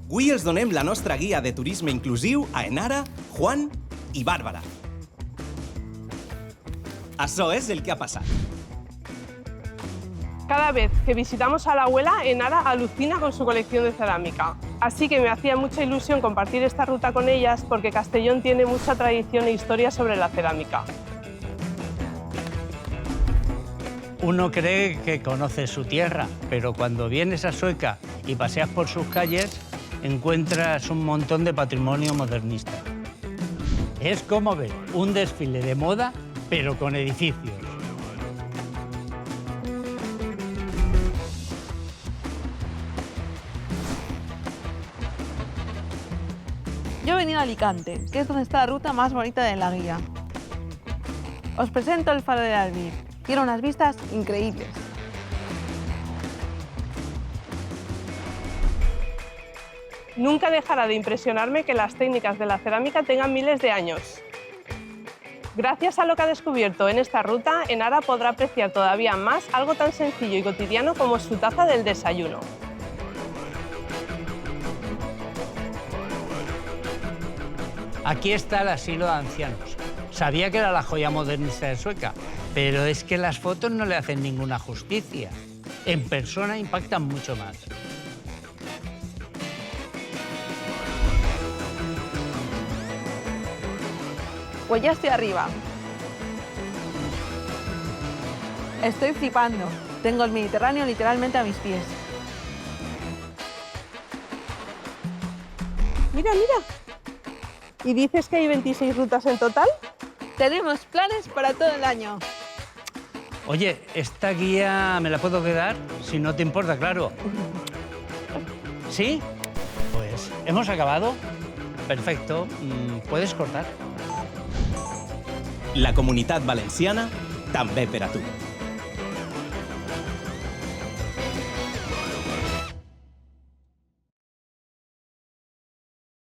Avui els donem la nostra guia de turisme inclusiu a Enara, Juan i Bàrbara. Això és el que ha passat. Cada vez que visitamos a la abuela, Enara alucina con su colección de cerámica. Así que me hacía mucha ilusión compartir esta ruta con ellas porque Castellón tiene mucha tradición e historia sobre la cerámica. Uno cree que conoce su tierra, pero cuando vienes a Sueca y paseas por sus calles, encuentras un montón de patrimonio modernista. Es como ver un desfile de moda, pero con edificios. Yo he venido a Alicante, que es donde está la ruta más bonita de la guía. Os presento el Faro del Albir. Tiene unas vistas increíbles. Nunca dejará de impresionarme que las técnicas de la cerámica tengan miles de años. Gracias a lo que ha descubierto en esta ruta, Enara podrá apreciar todavía más algo tan sencillo y cotidiano como su taza del desayuno. Aquí está el asilo de ancianos. Sabía que era la joya modernista de Sueca, pero es que las fotos no le hacen ninguna justicia. En persona impactan mucho más. Pues ya estoy arriba. Estoy flipando. Tengo el Mediterráneo literalmente a mis pies. Mira, mira. ¿Y dices que hay 26 rutas en total? Tenemos planes para todo el año. Oye, esta guía me la puedo quedar, si no te importa, claro. ¿Sí? Pues, ¿hemos acabado? Perfecto. ¿Puedes cortar? La Comunitat Valenciana també per a tu.